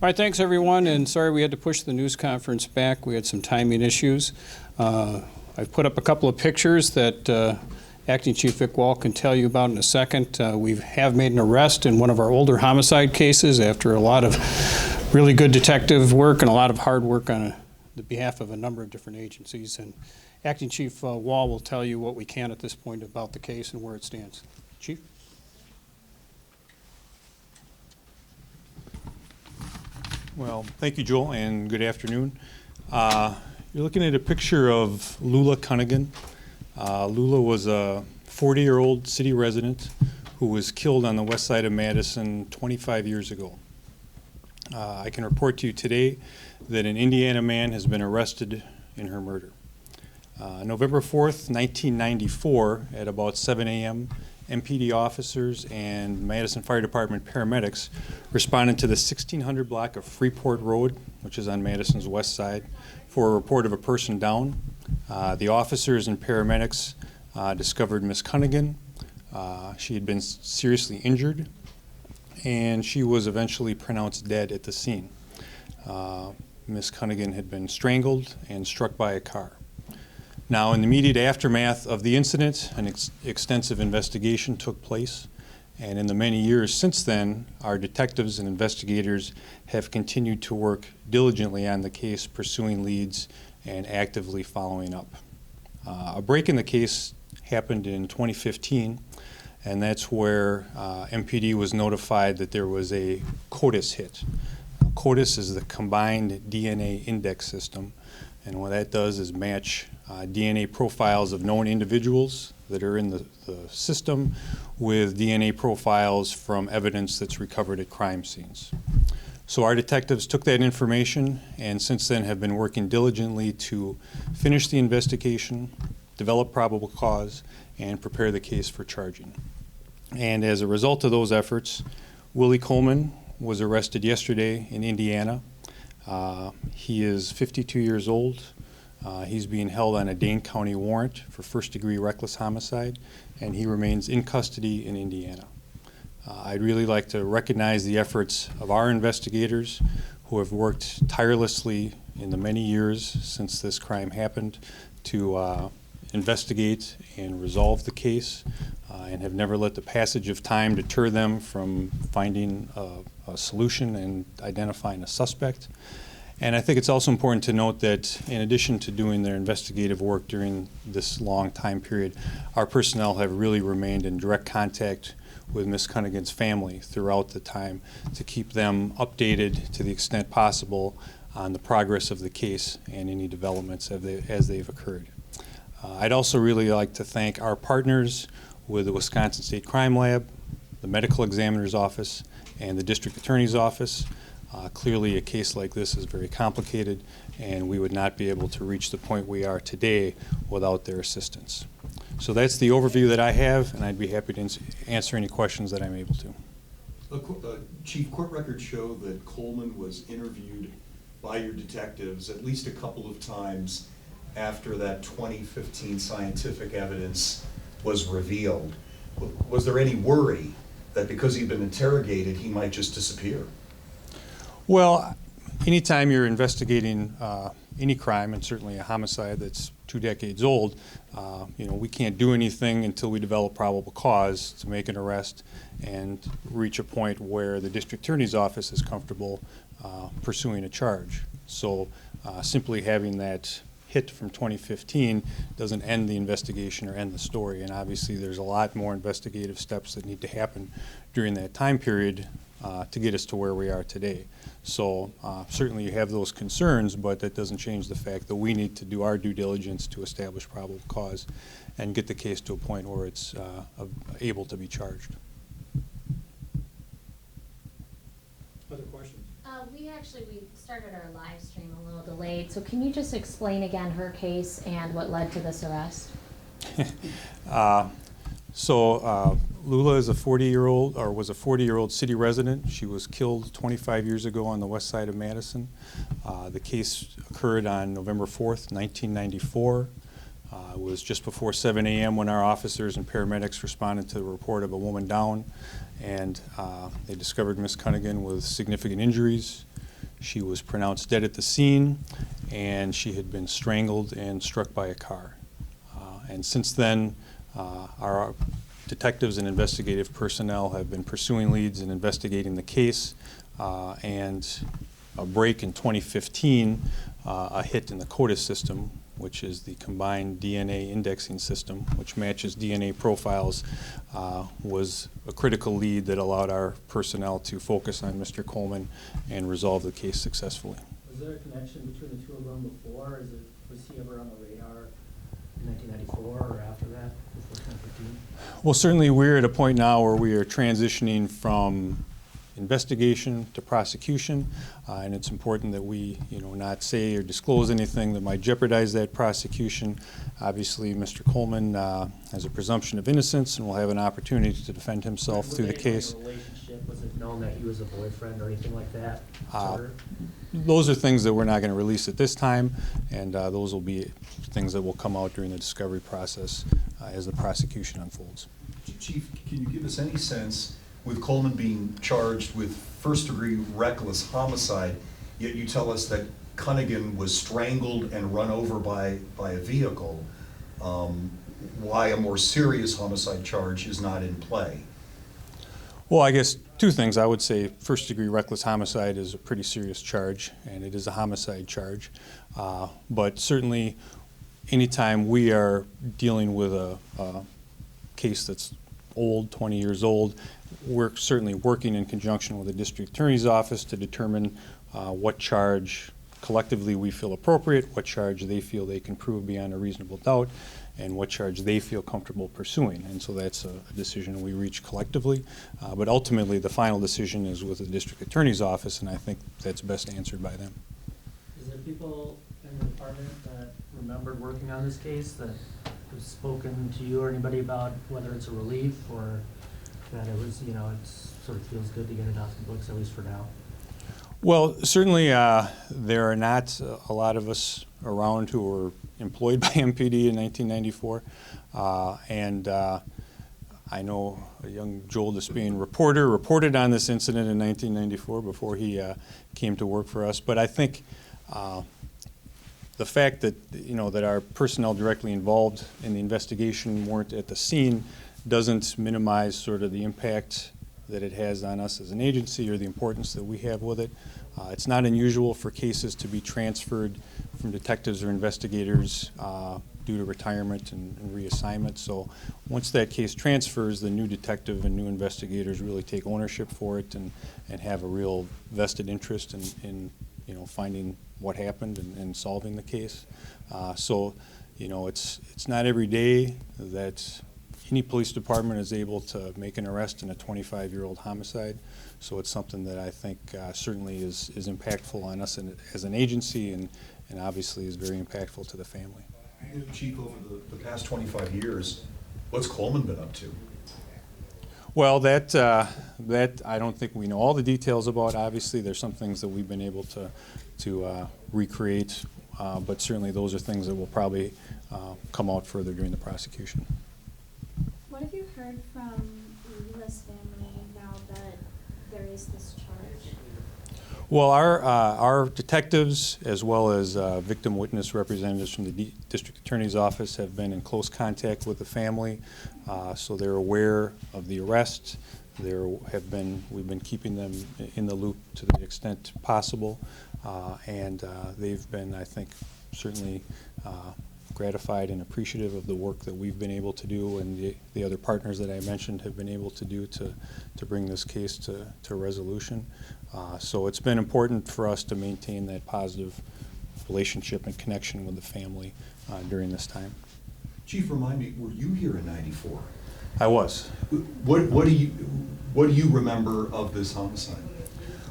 right, thanks everyone, and sorry we had to push the news conference back. We had some timing issues. I've put up a couple of pictures that Acting Chief Vic Wall can tell you about in a second. We have made an arrest in one of our older homicide cases after a lot of really good detective work and a lot of hard work on the behalf of a number of different agencies. And Acting Chief Wall will tell you what we can at this point about the case and where it stands. Chief? Well, thank you, Joel, and good afternoon. You're looking at a picture of Lula Cunnigan. Lula was a 40-year-old city resident who was killed on the west side of Madison 25 years ago. I can report to you today that an Indiana man has been arrested in her murder. November 4th, 1994, at about 7 a.m., MPD officers and Madison Fire Department paramedics responded to the 1600 block of Freeport Road, which is on Madison's west side, for a report of a person down. The officers and paramedics discovered Miss Cunnigan. She had been seriously injured, and she was eventually pronounced dead at the scene. Miss Cunnigan had been strangled and struck by a car. Now, in the immediate aftermath of the incident, an extensive investigation took place, and in the many years since then, our detectives and investigators have continued to work diligently on the case, pursuing leads and actively following up. A break in the case happened in 2015, and that's where MPD was notified that there was a CODIS hit. CODIS is the Combined DNA Index System, and what that does is match DNA profiles of known individuals that are in the system with DNA profiles from evidence that's recovered at crime scenes. So our detectives took that information and since then have been working diligently to finish the investigation, develop probable cause, and prepare the case for charging. And as a result of those efforts, Willie Coleman was arrested yesterday in Indiana. He is 52 years old. He's being held on a Dane County warrant for first-degree reckless homicide, and he remains in custody in Indiana. I'd really like to recognize the efforts of our investigators who have worked tirelessly in the many years since this crime happened to investigate and resolve the case and have never let the passage of time deter them from finding a solution and identifying a suspect. And I think it's also important to note that in addition to doing their investigative work during this long time period, our personnel have really remained in direct contact with Ms. Cunnigan's family throughout the time to keep them updated to the extent possible on the progress of the case and any developments as they've occurred. I'd also really like to thank our partners with the Wisconsin State Crime Lab, the Medical Examiner's Office, and the District Attorney's Office. Clearly a case like this is very complicated and we would not be able to reach the point we are today without their assistance. So that's the overview that I have, and I'd be happy to answer any questions that I'm able to. Chief, court records show that Coleman was interviewed by your detectives at least a couple of times after that 2015 scientific evidence was revealed. Was there any worry that because he'd been interrogated, he might just disappear? Well, anytime you're investigating any crime, and certainly a homicide that's 2 decades old, we can't do anything until we develop probable cause to make an arrest and reach a point where the district attorney's office is comfortable pursuing a charge. So simply having that hit from 2015 doesn't end the investigation or end the story, and obviously there's a lot more investigative steps that need to happen during that time period to get us to where we are today. So certainly you have those concerns, but that doesn't change the fact that we need to do our due diligence to establish probable cause and get the case to a point where it's able to be charged. Other questions? We started our live stream a little delayed, so can you just explain again her case and what led to this arrest? Lula is a 40-year-old, or was a 40-year-old city resident. She was killed 25 years ago on the west side of Madison. The case occurred on November 4th, 1994. It was just before 7 a.m. when our officers and paramedics responded to the report of a woman down, and they discovered Ms. Cunnigan with significant injuries. She was pronounced dead at the scene, and she had been strangled and struck by a car. And since then, our detectives and investigative personnel have been pursuing leads and investigating the case, and a break in 2015, a hit in the CODIS system, which is the combined DNA indexing system, which matches DNA profiles, was a critical lead that allowed our personnel to focus on Mr. Coleman and resolve the case successfully. Was there a connection between the two of them before? Was he ever on the radar in 1994 or after that, before 2015? Well, certainly we're at a point now where we are transitioning from investigation to prosecution, and it's important that we, not say or disclose anything that might jeopardize that prosecution. Obviously, Mr. Coleman has a presumption of innocence and will have an opportunity to defend himself through the case. Was there a relationship? Was it known that he was a boyfriend or anything like that? Those are things that we're not going to release at this time, and those will be things that will come out during the discovery process as the prosecution unfolds. Chief, can you give us any sense, with Coleman being charged with first-degree reckless homicide, yet you tell us that Cunnigan was strangled and run over by a vehicle, why a more serious homicide charge is not in play? Well, I guess two things. I would say first-degree reckless homicide is a pretty serious charge, and it is a homicide charge. But certainly, anytime we are dealing with a case that's old, 20 years old, we're certainly working in conjunction with the district attorney's office to determine what charge collectively we feel appropriate, what charge they feel they can prove beyond a reasonable doubt, and what charge they feel comfortable pursuing. And so that's a decision we reach collectively. But ultimately, the final decision is with the district attorney's office, and I think that's best answered by them. Is there people in the department that remembered working on this case that have spoken to you or anybody about whether it's a relief or that it was, it sort of feels good to get it off the books, at least for now? Well, certainly there are not a lot of us around who were employed by MPD in 1994. And I know a young Joel Despien reporter reported on this incident in 1994 before he came to work for us. But I think the fact that, that our personnel directly involved in the investigation weren't at the scene doesn't minimize sort of the impact that it has on us as an agency or the importance that we have with it. It's not unusual for cases to be transferred from detectives or investigators due to retirement and reassignment. So once that case transfers, the new detective and new investigators really take ownership for it and have a real vested interest in finding what happened and solving the case. So it's not every day that any police department is able to make an arrest in a 25-year-old homicide. So it's something that I think certainly is impactful on us as an agency and obviously is very impactful to the family. Chief, over the past 25 years, what's Coleman been up to? Well, that I don't think we know all the details about. Obviously, there's some things that we've been able to recreate, but certainly those are things that will probably come out further during the prosecution. What have you heard from Lula's family now that there is this charge? Well, our detectives, as well as victim witness representatives from the district attorney's office, have been in close contact with the family, so they're aware of the arrest. We've been keeping them in the loop to the extent possible, and they've been, I think, certainly gratified and appreciative of the work that we've been able to do and the other partners that I mentioned have been able to do to bring this case to resolution. So it's been important for us to maintain that positive relationship and connection with the family during this time. Chief, remind me, were you here in '94? I was. What do you remember of this homicide?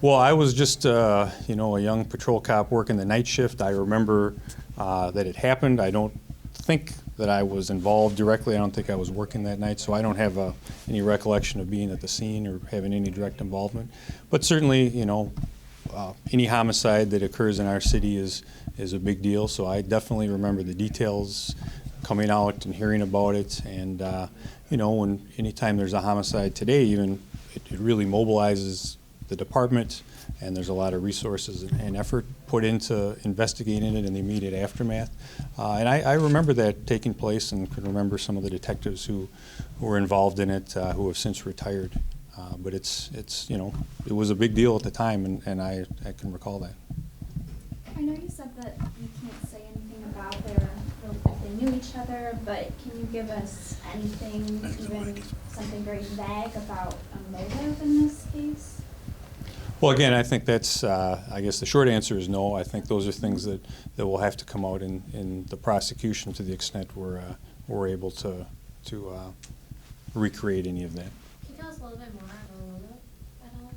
Well, I was just a young patrol cop working the night shift. I remember that it happened. I don't think that I was involved directly. I don't think I was working that night, so I don't have any recollection of being at the scene or having any direct involvement. But certainly, any homicide that occurs in our city is a big deal, so I definitely remember the details coming out and hearing about it. And, anytime there's a homicide today, even, it really mobilizes the department, and there's a lot of resources and effort put into investigating it in the immediate aftermath. And I remember that taking place and can remember some of the detectives who were involved in it who have since retired. But it's you know, it was a big deal at the time, and I can recall that. I know you said that you can't say anything about if they knew each other, but can you give us anything, even something very vague about a motive in this case? Well, again, I think that's, I guess the short answer is no. I think those are things that will have to come out in the prosecution to the extent we're able to recreate any of that. Can you tell us a little bit more about Lula at all?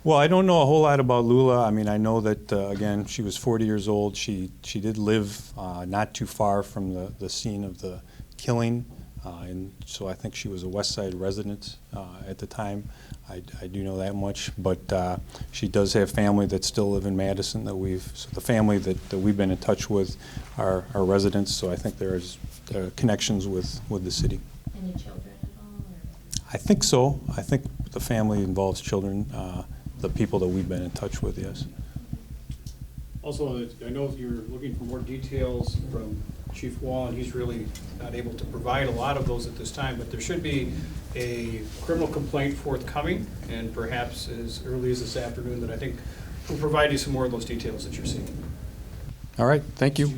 Well, I don't know a whole lot about Lula. I mean, I know that, again, she was 40 years old. She did live not too far from the scene of the killing, and so I think she was a West Side resident at the time. I do know that much, but she does have family that still live in Madison so the family that we've been in touch with are residents, so I think there's connections with the city. Any children at all? Or? I think so. I think the family involves children, the people that we've been in touch with, yes. Also, I know if you're looking for more details from Chief Wall, and he's really not able to provide a lot of those at this time, but there should be a criminal complaint forthcoming, and perhaps as early as this afternoon, that I think will provide you some more of those details that you're seeking. All right, thank you.